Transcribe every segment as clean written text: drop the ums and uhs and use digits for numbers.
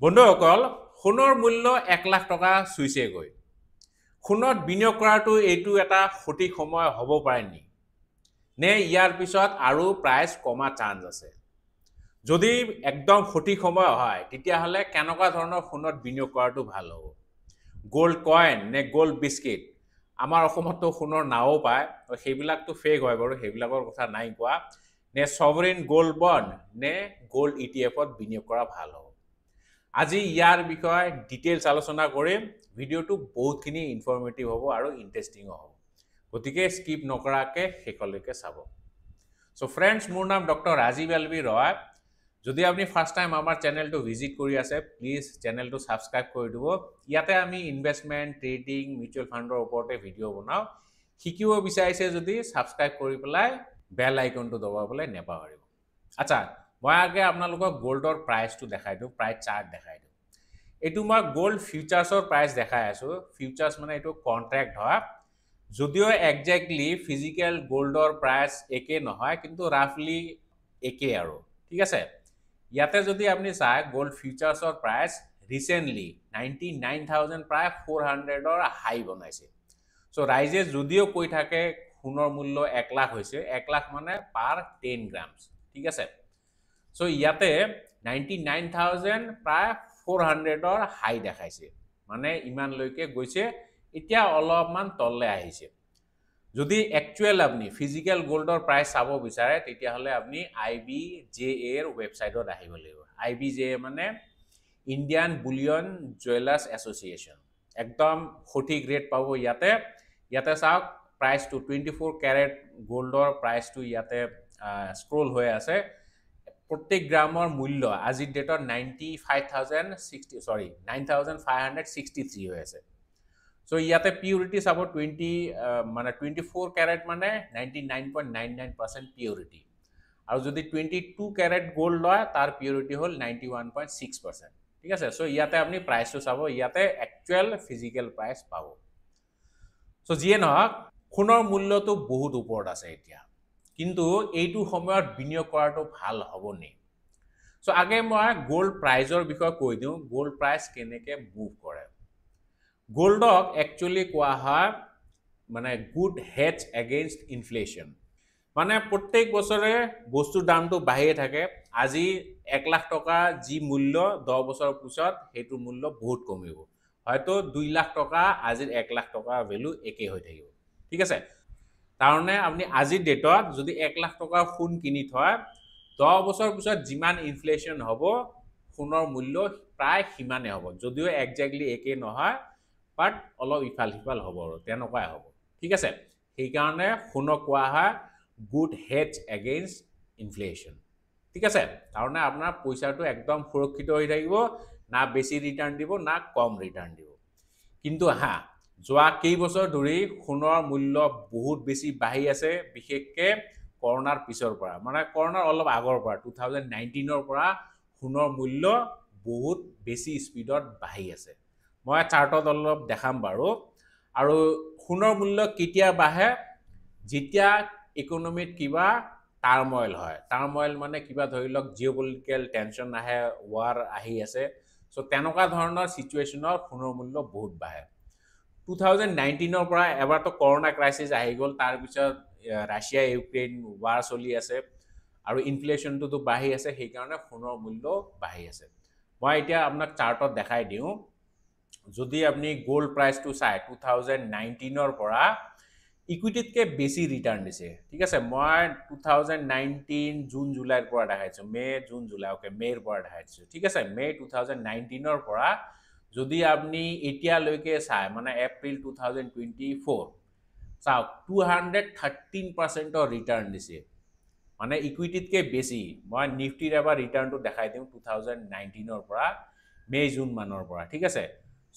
বন্ধুসকল, সোণৰ মূল্য 1 লাখ টকা চুইছে গৈ। সোণত বিনিয়োগ কৰাটো এইটো এটা সঠিক সময় হ'ব পাৰে নি? নে ইয়াৰ পিছত আৰু প্ৰাইচ কমা চান্স আছে? যদি একদম সঠিক সময় হয়, তেতিয়াহ'লে কেনেকুৱা ধৰণৰ সোণত বিনিয়োগ কৰাটো ভাল হ'ব? গোল্ড কইন নে গোল্ড বিস্কিট? আমাৰ অসমতো সোণৰ নাও পায়, সেইবিলাকতো ফেক হয় বাৰু, সেইবিলাকৰ কথা নাই কোৱা। নে সভৰেন গোল্ড বণ্ড নে গোল্ড ইটিএফত বিনিয়োগ কৰা ভাল হ'ব? আজি ইয়াৰ বিষয়ে ডিটেইলছ আলোচনা কৰিম। ভিডিঅ'টো বহুতখিনি ইনফৰ্মেটিভ হ'ব আৰু ইণ্টাৰেষ্টিঙো হ'ব, গতিকে স্কিপ নকৰাকৈ শেষলৈকে চাব। চ' ফ্ৰেণ্ডছ, মোৰ নাম ডক্টৰ ৰাজীৱ এলভি ৰয়। যদি আপুনি ফাৰ্ষ্ট টাইম আমাৰ চেনেলটো ভিজিট কৰি আছে, প্লিজ চেনেলটো ছাবস্ক্ৰাইব কৰি দিব। ইয়াতে আমি ইনভেষ্টমেণ্ট, ট্ৰেডিং, মিউচুৱেল ফাণ্ডৰ ওপৰতে ভিডিঅ' বনাওঁ। শিকিব বিচাৰিছে যদি ছাবস্ক্ৰাইব কৰি পেলাই বেল আইকনটো দবাবলৈ নেপাহৰিব। আচ্ছা, মই আগে আপোনালোকক গোল্ডৰ প্ৰাইচটো দেখাই দিওঁ, প্ৰাইচ চাৰ্ট দেখাই দিওঁ। এইটো মই গোল্ড ফিউচাৰ্ছৰ প্ৰাইচ দেখাই আছোঁ। ফিউচাৰ্ছ মানে এইটো কণ্ট্ৰেক্ট হয়, যদিও একজেক্টলি ফিজিকেল গোল্ডৰ প্ৰাইচ একে নহয়, কিন্তু ৰাফলি একে আৰু, ঠিক আছে। ইয়াতে যদি আপুনি চায়, গোল্ড ফিউচাৰ্ছৰ প্ৰাইচ ৰিচেণ্টলি 99,000 প্ৰায় 400ৰ হাই বনাইছে। চ' ৰাইজে যদিও কৈ থাকে সোণৰ মূল্য 1 লাখ হৈছে, 1 লাখ মানে পাৰ 10 গ্ৰামছ, ঠিক আছে। চ' ইয়াতে 99,000 প্ৰায় 400ৰ হাই দেখাইছে, মানে ইমানলৈকে গৈছে। এতিয়া অলপমান তললৈ আহিছে। যদি একচুৱেল আপুনি ফিজিকেল গোল্ডৰ প্ৰাইচ চাব বিচাৰে, তেতিয়াহ'লে আপুনি IBJA-ৰ ৱেবছাইটত আহিব লাগিব। IBJA মানে ইণ্ডিয়ান বুলিয়ন জুৱেলাৰ্ছ এছ'চিয়েশ্যন। একদম সঠিক ৰেট পাব ইয়াতে। ইয়াতে চাওক, প্ৰাইচটো 24 কেৰেট গোল্ডৰ প্ৰাইচটো ইয়াতে স্ক্ৰল হৈ আছে। প্ৰত্যেক গ্ৰামৰ মূল্য আজিৰ ডেটত 9,563 হৈ আছে। চ' ইয়াতে পিউৰিটি চাব 24 কেৰেট মানে 99.99% পিউৰিটি। আৰু যদি 22 কেৰেট গ'ল্ড লয়, তাৰ পিউৰিটি হ'ল 91.6%, ঠিক আছে। চ' ইয়াতে আপুনি প্ৰাইচটো চাব, ইয়াতে একচুৱেল ফিজিকেল প্ৰাইচ পাব। চ' যিয়ে নহওক, সোণৰ মূল্যটো বহুত ওপৰত আছে এতিয়া, কিন্তু এইটো সময়ত বিনিয়োগ কৰাটো ভাল হ'ব নি? চ' আগে মই গোল্ড প্ৰাইজৰ বিষয়ে কৈ দিওঁ, গোল্ড প্ৰাইচ কেনেকৈ মুভ কৰে। গোল্ডক একচুৱেলি কোৱা হয় মানে গুড হেডছ এগেইনষ্ট ইনফ্লেশ্যন। মানে প্ৰত্যেক বছৰে বস্তুৰ দামটো বাঢ়িয়ে থাকে। আজি 1 লাখ টকা যি মূল্য, 10 বছৰৰ পিছত সেইটো মূল্য বহুত কমিব। হয়তো 2 লাখ টকা আজিৰ 1 লাখ টকা ভেলু একে হৈ থাকিব, ঠিক আছে। তাৰমানে আপুনি আজিৰ ডেটত যদি 1 লাখ টকাৰ সোণ কিনি থয়, 10 বছৰ পিছত যিমান ইনফ্লেশ্যন হ'ব, সোণৰ মূল্য প্ৰায় সিমানে হ'ব। যদিও একজেক্টলি একে নহয়, বাট অলপ ইফাল সিফাল হ'ব আৰু তেনেকুৱাই হ'ব, ঠিক আছে। সেইকাৰণে সোণক কোৱা হয় গুড হেডছ এগেইনষ্ট ইনফ্লেশ্যন, ঠিক আছে। তাৰমানে আপোনাৰ পইচাটো একদম সুৰক্ষিত হৈ থাকিব, না বেছি ৰিটাৰ্ণ দিব, না কম ৰিটাৰ্ণ দিব। কিন্তু যোৱা কেইবছৰ ধৰি সোণৰ মূল্য বহুত বেছি বাঢ়ি আছে, বিশেষকৈ কৰোণাৰ পিছৰ পৰা, মানে কৰোণাৰ অলপ আগৰ পৰা 2019ৰ পৰা সোণৰ মূল্য বহুত বেছি স্পীডত বাঢ়ি আছে। মই চাৰ্টত অলপ দেখাম বাৰু। আৰু সোণৰ মূল্য কেতিয়া বাঢ়ে? যেতিয়া ইকনমিত কিবা টাৰ্মইল হয়। টাৰ্মইল মানে কিবা ধৰি লওক জিঅ'পলিটিকেল টেনশ্যন আহে, ৱাৰ আহি আছে। চ' তেনেকুৱা ধৰণৰ ছিটুৱেশ্যনত সোণৰ মূল্য বহুত বাঢ়ে। 2019ৰ পৰা এবাৰতো কৰোণা ক্ৰাইচিছ আহি গ'ল, তাৰপিছত ৰাছিয়া ইউক্ৰেইন ৱাৰ চলি আছে আৰু ইনফ্লেশ্যনটোতো বাঢ়ি আছে, সেইকাৰণে সোণৰ মূল্য বাঢ়ি আছে। মই এতিয়া আপোনাক চাৰ্টত দেখাই দিওঁ। যদি আপুনি গোল্ড প্ৰাইচটো চায়, 2019ৰ পৰা ইকুইটিতকৈ বেছি ৰিটাৰ্ণ দিছে, ঠিক আছে। মই 2019 জুন জুলাইৰ পৰা দেখাইছোঁ, জুন জুলাই, অ'কে, মে'ৰ পৰা দেখাইছোঁ, ঠিক আছে। মে' 2019ৰ পৰা যদি আপুনি এতিয়ালৈকে চায়, মানে এপ্ৰিল 2024 চাওক, 213%ৰ ৰিটাৰ্ণ দিছে, মানে ইকুইটিতকৈ বেছি। মই নিফটিৰ এবাৰ ৰিটাৰ্ণটো দেখাই দিওঁ 2019ৰ পৰা মে' জুন মানৰ পৰা, ঠিক আছে।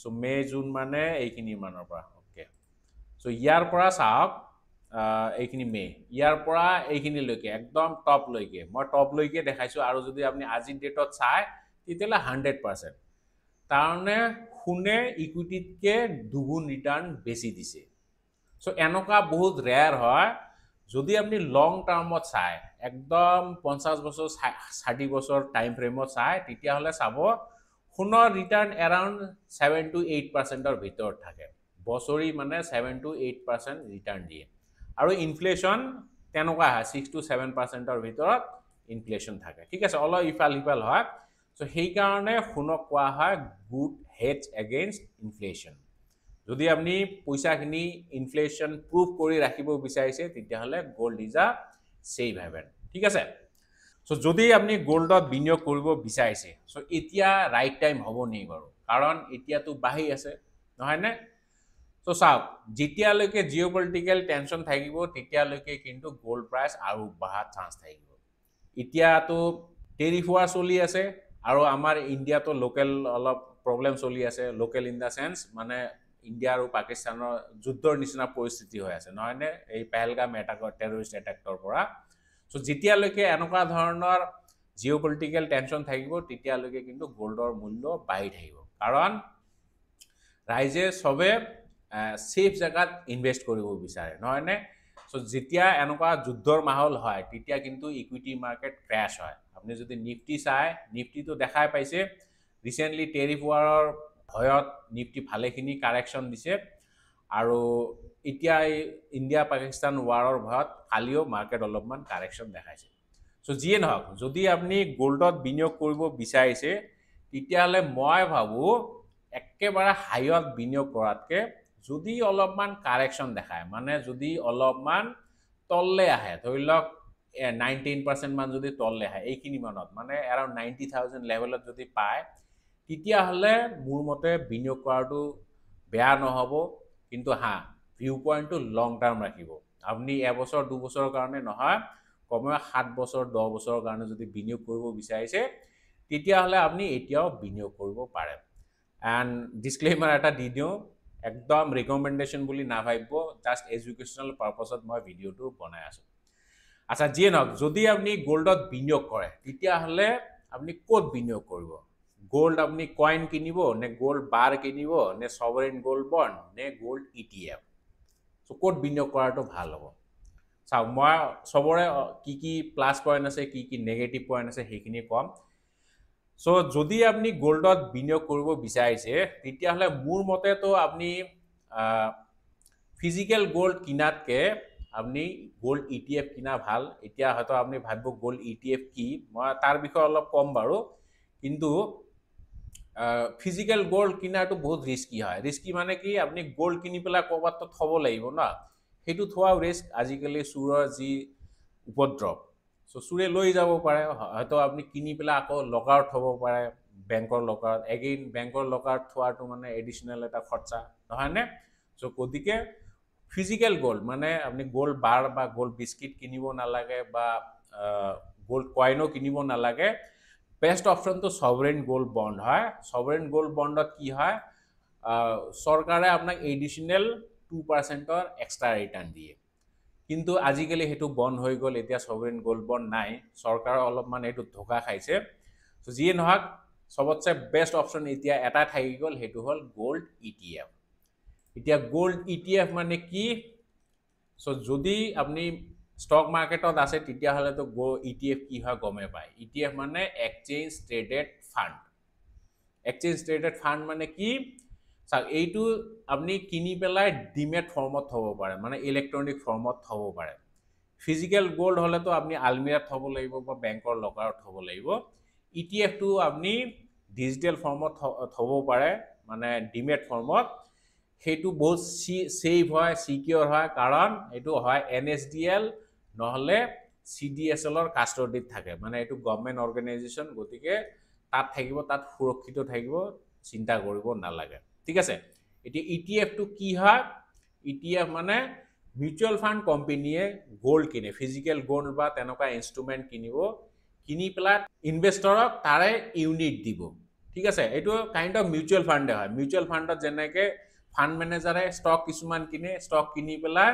চ' মে' জুন মানে এইখিনি মানৰ পৰা, অ'কে। চ' ইয়াৰ পৰা চাওক, এইখিনি মে', ইয়াৰ পৰা এইখিনিলৈকে একদম টপলৈকে, মই টপলৈকে দেখাইছোঁ। আৰু যদি আপুনি আজিৰ ডেটত চায়, তেতিয়াহ'লে 100%। তাৰমানে সোণে ইকুইটিতকৈ দুগুণ ৰিটাৰ্ণ বেছি দিছে। চ' এনেকুৱা বহুত ৰেয়াৰ হয়। যদি আপুনি লং টাৰ্মত চায়, একদম 50 বছৰ 60 বছৰ টাইম ফ্ৰেমত চায়, তেতিয়াহ'লে চাব সোণৰ ৰিটাৰ্ণ এৰাউণ্ড 7 to 8%ৰ ভিতৰত থাকে বছৰি মানে 7 to 8% ৰিটাৰ্ণ দিয়ে আৰু ইনফ্লেশ্যন তেনেকুৱা হয় 6 to 7%ৰ ভিতৰত ইনফ্লেশ্যন থাকে ঠিক আছে অলপ ইফাল সিফাল হয় সো সেইকাৰণে সোণক কোৱা হয় গুড হেডজ এগেইনষ্ট ইনফ্লেশ্যন যদি আপনি পইচাখিনি ইনফ্লেশ্যন প্ৰুফ কৰি ৰাখিব বিচাৰিছে তেতিয়াহ'লে gold is a safe haven ঠিক আছে সো যদি আপনি গোল্ডত বিনিয়োগ কৰিব বিচাৰিছে সো এতিয়া ৰাইট টাইম হ'ব নেকি বাৰু কাৰণ এতিয়াতো বাঢ়ি আছে নহয় নে সো চাওক যেতিয়ালৈকে জিঅ'পলিটিকেল টেনশ্যন থাকিব তেতিয়ালৈকে কিন্তু গোল্ড প্ৰাইচ আৰু বঢ়াৰ চান্স থাকিব এতিয়াতো টেৰিফ ৱাৰ চলি আছে আৰু আমাৰ ইণ্ডিয়াতো লোকেল অলপ প্ৰব্লেম চলি আছে লোকেল ইন দা সেন্স মানে ইণ্ডিয়া আৰু পাকিস্তানৰ যুদ্ধৰ নিচিনা পৰিস্থিতি হৈ আছে নহয় নে এই পেহেলগাম এটাকৰ টেৰৰিষ্ট এটাকৰ পৰা সো যেতিয়ালৈকে এনেকুৱা ধৰণৰ জিঅ'পলিটিকেল টেনশ্যন থাকিব তেতিয়ালৈকে কিন্তু গোল্ডৰ মূল্য বাঢ়ি থাকিব কাৰণ ৰাইজে সবে সেফ জায়গাত ইনভেস্ট কৰিব বিচাৰে নহয় নে সো যেতিয়া এনেকুৱা যুদ্ধৰ মাহল হয় তেতিয়া কিন্তু ইকুইটি মাৰ্কেট ক্ৰ্যাশ হয় আপনি যদি নিফটি চাই নিফটিটো দেখাই পাইছে ৰিসেন্টলি টেৰিফ ৱাৰৰ ভয়ত নিফটি ভালেখিনি কাৰেকশ্যন দিছে আৰু এতিয়া ইণ্ডিয়া পাকিস্তান ৱাৰৰ ভয়ত কালিও মাৰ্কেট অলপমান কাৰেকশ্যন দেখাইছে সো যিয়ে নহওক যদি আপনি গোল্ডত বিনিয়োগ কৰিব বিচাৰিছে তেতিয়াহ'লে মই ভাবো একেবাৰে হাইত বিনিয়োগ কৰাতকে যদি অলপমান কাৰেকশ্যন দেখায় মানে যদি অলপমান তললে আহে ধৰি লওক 19% মান যদি তললে আহে এইখিনি মানত মানে এৰাউণ্ড 90,000 লেভেলত যদি পায় তেতিয়াহ'লে মোৰ মতে বিনিয়োগ কৰাটো বেয়া নহ'ব কিন্তু হা ভিউ পইণ্টটো লং টাৰ্ম ৰাখিব আপনি এবছৰ দুবছৰৰ কাৰণে নহয় কমেও 7 বছৰ 10 বছৰৰ কাৰণে যদি বিনিয়োগ কৰিব বিচাৰিছে তেতিয়াহ'লে আপনি এতিয়াও বিনিয়োগ কৰিব পাৰে এণ্ড ডিসক্লেইমাৰ এটা দি দিওঁ একদম ৰিকমেণ্ডেশ্যন বুলি নাভাবিব জাষ্ট এডুকেশ্যনেল পাৰপাছত মই ভিডিঅ'টো বনাই আছোঁ আচ্ছা যিয়ে নহওক যদি আপনি গোল্ডত বিনিয়োগ কৰে তেতিয়াহ'লে আপনি ক'ত বিনিয়োগ কৰিব গোল্ড আপনি কয়েন কিনিব নে গোল্ড বাৰ কিনিব নে সভাৰেন গোল্ড বন্ড নে গোল্ড ETF সো ক'ত বিনিয়োগ কৰাটো ভাল হ'ব চাওক মই সবৰে কি প্লাস পয়েন্ট আছে কি নেগেটিভ পয়েন্ট আছে সেইখিনি কম সো যদি আপনি গোল্ডত বিনিয়োগ কৰিব বিচাৰিছে তেতিয়াহ'লে মোৰ মতেতো আপনি ফিজিক্যাল গোল্ড কিনাতকে আপনি গোল্ড ETF কিনা ভাল এতিয়া হয়তো আপনি ভাবিব গোল্ড ETF কি মই তাৰ বিষয়ে অলপ কম বাৰু কিন্তু ফিজিক্যাল গোল্ড কিনাটো বহুত ৰিস্কি হয় ৰিস্কি মানে কি আপনি গোল্ড কিনি পেলা ক'বাত তো থব লাগিব না হেতু থোৱা ৰিস্ক আজিকালি চুৰৰ যি উপদ্ৰৱ সো চুৰে লৈ যাব পাৰে হয়তো আপনি কিনি পেলা আকৌ লকাৰত থব পাৰে বেংকৰ লকাৰত এগেইন বেংকৰ লকাৰত থোৱাটো মানে এডিশনাল এটা খৰচা নহয় নে সো গতিকে ফিজিক্যাল গোল্ড মানে আপনি গোল্ড বাৰ বা গোল্ড বিস্কিট কিনিব নালাগে বা গোল্ড কয়েনও কিনিব নালাগে বেস্ট অপশন তো সভারেন গোল্ড বন্ড হয় সভারেন গোল্ড বন্ডত কি হয় সরকারে আপনার এডিশনাল 2%ৰ এক্সট্ৰা ৰিটাৰ্ণ দিয়ে কিন্তু আজিকালি হেতু বন্ধ হৈ গ'ল এতিয়া সভারেন গোল্ড বন্ড নাই সরকার অলপমান হেতু ধোকা খাইছে সো যিয়ে নহক সবতছে বেস্ট অপশন এতিয়া এটা থাকি গ'ল হেতু হল গোল্ড ETF এতিয়া গোল্ড ETF মানে কি সো যদি আপনি স্টক মার্কেটত আছে তেতিয়াহ'লে তো ETF কি হয় গমে পায় ETF মানে exchange traded fund exchange traded fund মানে কি চাওক এইটো আপনি কিনি পেলাই ডিমেট ফৰ্মত থব পাৰে মানে ইলেক্ট্ৰনিক ফৰ্মত থব পাৰে ফিজিক্যাল গোল্ড হলে তো আপনি আলমিৰাত থব লাগিব বা বেংকৰ লকাৰত থব লাগিব ETF টো আপনি ডিজিটাল ফৰ্মত থব পাৰে মানে ডিমেট ফৰ্মত হেতু বহুত সেফ হয় সিকিউৰ হয় কাৰণ এটো হয় NSDL নহলে CDSL ৰ কাস্টডিত থাকে মানে এটো গভৰ্নমেন্ট অৰ্গানাইজেচন গতিকে তাত থাকিব তাত সুৰক্ষিত থাকিব চিন্তা কৰিব নালাগে ঠিক আছে এটি ETF টো কি হয় ETF মানে মিউচুয়াল ফান্ড কোম্পানীয়ে গোল্ড কিনে ফিজিক্যাল গোল্ড বা তেনেকুৱা ইনস্ট্ৰুমেন্ট কিনিব কিনি পেলা ইনভেষ্টৰক তাৰে ইউনিট দিব ঠিক আছে এটো কাইন্ড অফ মিউচুয়াল ফান্ড হয় মিউচুয়াল ফান্ডত যেনেকে ফান্ড ম্যানেজারে স্টক কিছুমান কিনে স্টক কিনি পেলা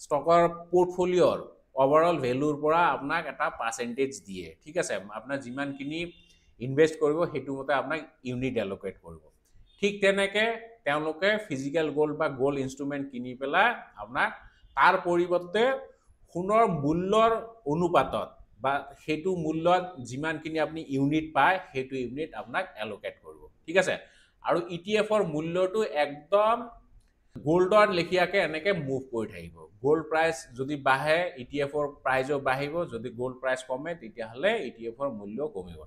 স্টকৰ পোৰ্টফোলিওৰ ওভাৰঅল ভ্যালুৰ পৰা আপোনাক এটা পাৰ্সেন্টেজ দিয়ে ঠিক আছে আপোনাৰ যিমান কিনি ইনভেস্ট কৰিব হেতু মতে আপোনাক ইউনিট এলোকেট কৰিব ঠিক তেনেকে তেওঁলোকে ফিজিক্যাল গোল্ড বা গোল্ড ইনস্ট্ৰুমেন্ট কিনি পেলা আপোনাক তাৰ পৰিৱৰ্তে সোণৰ মূল্যৰ অনুপাতত বা হেতু মূল্যত যিমান কিনি আপুনি ইউনিট পায় হেতু ইউনিট আপোনাক এলোকেট কৰিব ঠিক আছে আৰু ইটিএফৰ মূল্যটো একদম গোল্ডৰ লেখিয়াকে এনেকে মুভ কৰি থাকিব গোল্ড প্ৰাইস যদি বাঢ়ে ইটিএফৰ প্ৰাইসও বাঢ়িব যদি গোল্ড প্ৰাইস কমে তেতিয়া হলে ইটিএফৰ মূল্য কমিব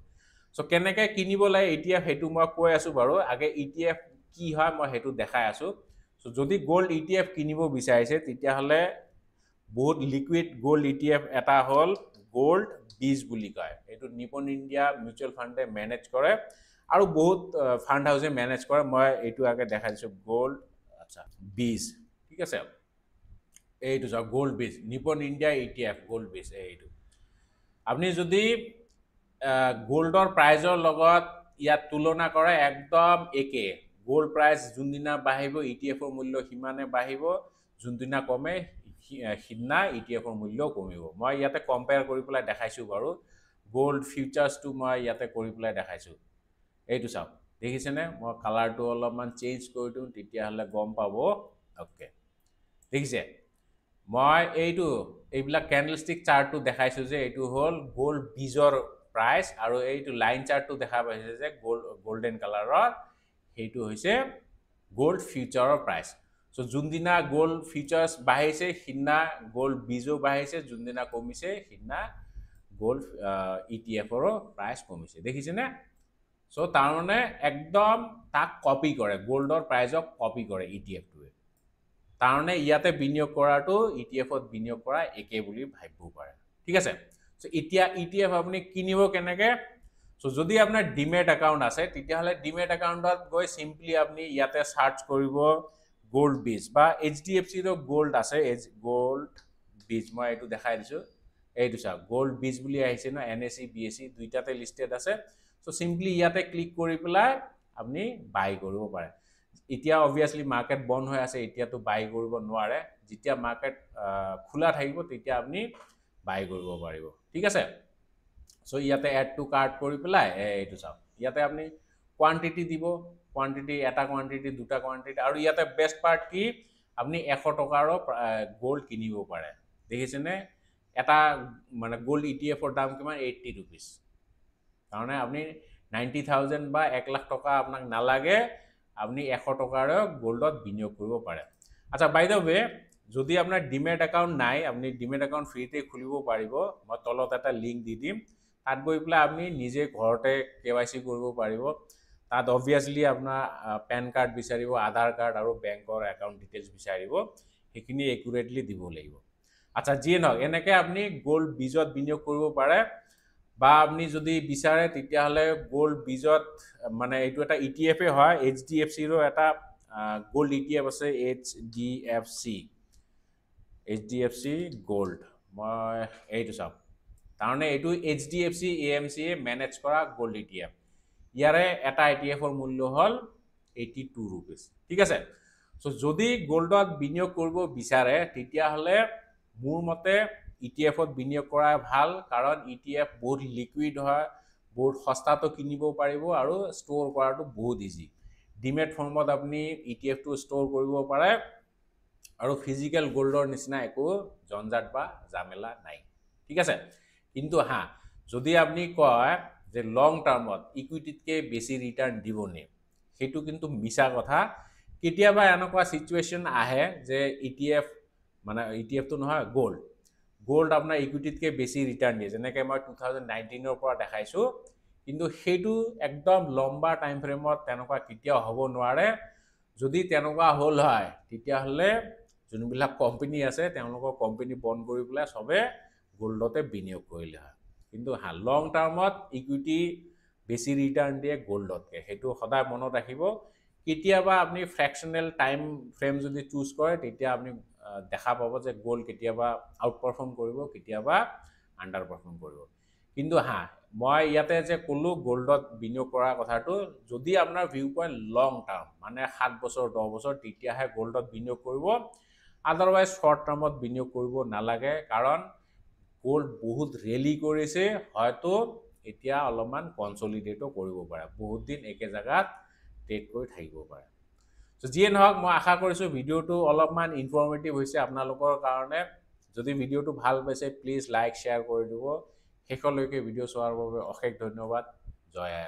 সো কেনেকে কিনিব লাগে ইটিএফ হেতু মই কৈ আছো বাৰু আগে ইটিএফ কি হয় মই হেতু দেখাই আছো সো যদি গোল্ড ইটিএফ কিনিব বিচাৰিছে তেতিয়া হলে বহুত লিকুইড গোল্ড ইটিএফ এটা হল গোল্ড 20 বুলি কয় এটো নিপন ইন্ডিয়া মিউচুয়াল ফান্ডে মেনেজ কৰে আৰু বহুত ফান্ড হাউসে মেনেজ কৰে মই এটো আগে দেখাই দিছো গোল্ড আচ্ছা 20 ঠিক আছে এইটো যা gold 20 Nipon India ETF gold 20 এইটো আপনি যদি গোল্ডৰ প্ৰাইজৰ লগত ইয়াত তুলনা কৰে একদম একে গোল্ড প্ৰাইস যোনদিনা বাঢ়িব ইটিএফৰ মূল্য হিমানে বাঢ়িব যোনদিনা কমে হিনা ইটিএফৰ মূল্য কমিব মই ইয়াতে কম্পেয়াৰ কৰি পেলাই দেখাইছো বাৰু গোল্ড ফিউচাৰ্স টু মই ইয়াতে কৰি পেলাই দেখাইছো এইটো চাও দেখিছেনে মই কালাৰটো অলপমান চেঞ্জ কৰি দিও তেতিয়া হলে গম পাব ওকে দেখিছে মই এইবিলাক ক্যান্ডেলস্টিক চাৰ্টটো দেখাইছো যে এইটো হল গোল্ড বীজৰ প্ৰাইস আৰু এইটো লাইন চাৰ্টটো দেখা পাইছে যে গোল্ডেন কালাৰৰ হেতু হৈছে গোল্ড ফিউচাৰৰ প্ৰাইস সো যোনদিনা গোল্ড ফিউচাৰ্স বাঢ়িছে হিনা গোল্ড বীজও বাঢ়িছে যোনদিনা কমিছে হিনা গোল্ড ইটিএফৰ প্ৰাইস কমিছে দেখিছেনে সো তাৰ মানে একদম তাক কপি কৰে গোল্ডৰ প্ৰাইসক কপি কৰে ইটিএফটোৱে তাৰ মানে ইয়াতে বিনিয়োগ কৰাটো ইটিএফত বিনিয়োগ কৰা একে বুলি ভাবিব পাৰে ঠিক আছে সো এতিয়া ইটিএফ আপুনি কিনিব কেনেকে সো যদি আপোনাৰ ডিমেট একাউন্ট আছে তেতিয়া হলে ডিমেট একাউন্টত গৈ সিম্পলি আপুনি ইয়াতে সার্চ কৰিব গোল্ড বীজ বা এইচডিএফসি ৰ গোল্ড আছে গোল্ড বীজ মই এটো দেখাই দিছো এইটো চা গোল্ড বীজ বুলি আহিছে না এনএসই বিএসই দুইটাতে লিস্টেড আছে সো সিম্পলি ইয়াতে ক্লিক কৰি পেলাই আপুনি বাই কৰিব পাৰে এতিয়া obviously মাৰ্কেট বন্ধ হৈ আছে এতিয়া তো বাই কৰিব নোৱাৰে যেতিয়া মাৰ্কেট খোলা থাকিব তেতিয়া আপুনি বাই কৰিব পাৰিব ঠিক আছে সো ইয়াতে এড টু কাৰ্ট কৰি পেলাই এইটো চাও ইয়াতে আপুনি কোয়ান্টিটি দিব কোয়ান্টিটি এটা কোয়ান্টিটি দুটা কোয়ান্টিটি আৰু ইয়াতে বেস্ট পাৰ্ট কি আপুনি 100 টকাৰ গোল্ড কিনিব পাৰে দেখিছেনে এটা মানে গোল্ড ইটিএফৰ দাম কিমান 80 रुपीस তাৰমানে আপুনি 90000 বা 1 লাখ টকা আপোনাক নালাগে আপনি 100 টকাৰ গোল্ডত বিনিয়োগ কৰিব পাৰে আচ্ছা বাই দা ওয়ে যদি আপোনাৰ ডিমেট একাউন্ট নাই আপনি ডিমেট একাউন্ট ফ্ৰীতে খুলিব পাৰিব মই তলত এটা লিংক দি দিম তাত গৈ পেলাই আপনি নিজে ঘৰতে কেৱাইসি কৰিব পাৰিব তাত obviously আপোনাৰ পেন কাৰ্ড বিচাৰিব আধাৰ কাৰ্ড আৰু বেংকৰ একাউন্ট ডিটেইলছ বিচাৰিব হেখিনি একুৰেটলি দিব লাগিব আচ্ছা জিয়ে নক এনেকে আপনি গোল্ড বীজত বিনিয়োগ কৰিব পাৰে বা আপনি যদি বিচাৰে তেতিয়া হলে গোল্ড বীজত মানে এইটো এটা ইটিএফ এ হয় এইচডিএফসি ৰ এটা গোল্ড ইটিএফ আছে এইচডিএফসি গোল্ড মই এইটো চাও তাৰমানে এইটো এইচডিএফসি এএমসি এ মেনেজ কৰা গোল্ড ইটিএফ ইয়াৰে এটা ইটিএফৰ মূল্য হল 82 रुपीस ঠিক আছে সো যদি গোল্ডত বিনিয়োগ কৰিব বিচাৰে তেতিয়া হলে মোৰ মতে ইটিএফত বিনিয়োগ কৰা ভাল কাৰণ ইটিএফ বহুত লিকুইড হয় বহুত সস্তাটো কিনিব পাৰিব আৰু ষ্টৰ কৰাটো বহুত ইজি ডিমেট ফৰ্মত আপুনি ইটিএফ টো ষ্টৰ কৰিব পাৰে আৰু ফিজিক্যাল গোল্ডৰ নিচিনা একো জঞ্জাট বা জামেলা নাই ঠিক আছে কিন্তু হা যদি আপনি কয় যে লং টার্মত ইকুইটিতকে বেছি ৰিটাৰ্ণ দিবনে হেতু কিন্তু মিছা কথা কেতিয়াবা এনেকুৱা সিচুৱেচন আহে যে ইটিএফ মানে ইটিএফ তো নহয় গোল্ড আপোনাৰ ইকুইটিতকে বেছি ৰিটাৰ্ণ দিয়ে যেনেকৈ মই 2019 ৰ পৰা দেখাইছো কিন্তু হেতু একদম লম্বা টাইম ফ্ৰেমত তেনেকুৱা কেতিয়াও হ'ব নোৱাৰে যদি তেনেকুৱা হল হয় তেতিয়া হলে যোনবিলাক কোম্পানী আছে তেওঁলোকৰ কোম্পানী বন্ধ কৰি পেলাই সবে গোল্ডতে বিনিয়োগ কৰিলে হয় কিন্তু হা লং টাৰ্মত ইকুইটি বেছি ৰিটাৰ্ণ দিয়ে গোল্ডতকে হেতু সদায় মনত ৰাখিব কেতিয়াবা আপনি ফ্ৰেকশনাল টাইম ফ্ৰেম যদি চুজ কৰে তেতিয়া আপনি দেখা পাব যে গোল্ড কেতিয়াবা আউট পাৰফৰ্ম কৰিব কেতিয়াবা আন্ডাৰ পাৰফৰ্ম কৰিব কিন্তু হা মই ইয়াতে যে কলো গোল্ডত বিনিয়োগ কৰা কথাটো যদি আপোনাৰ ভিউ পইণ্ট লং টাৰ্ম মানে 7 বছৰ 10 বছৰ তেতিয়াহে গোল্ডত বিনিয়োগ কৰিব আদাৰওয়াইজ শৰ্ট টাৰ্মত বিনিয়োগ কৰিব নালাগে কাৰণ গোল্ড বহুত ৰেলি কৰিছে হয়তো এতিয়া অলপমান কনসলিডেটও কৰিব পাৰে বহুত দিন একে জায়গাত ট্ৰেড কৰি থাকিব পাৰে সো জিয়ে নহক মই আশা কৰিছো ভিডিওটো অলপমান ইনফৰমেটিভ হৈছে আপোনালোকৰ কাৰণে যদি ভিডিওটো ভাল পাইছে প্লিজ লাইক শেয়াৰ কৰি দিব শেষলৈকে ভিডিও চোৱাৰ বাবে অশেষ ধন্যবাদ জয় আই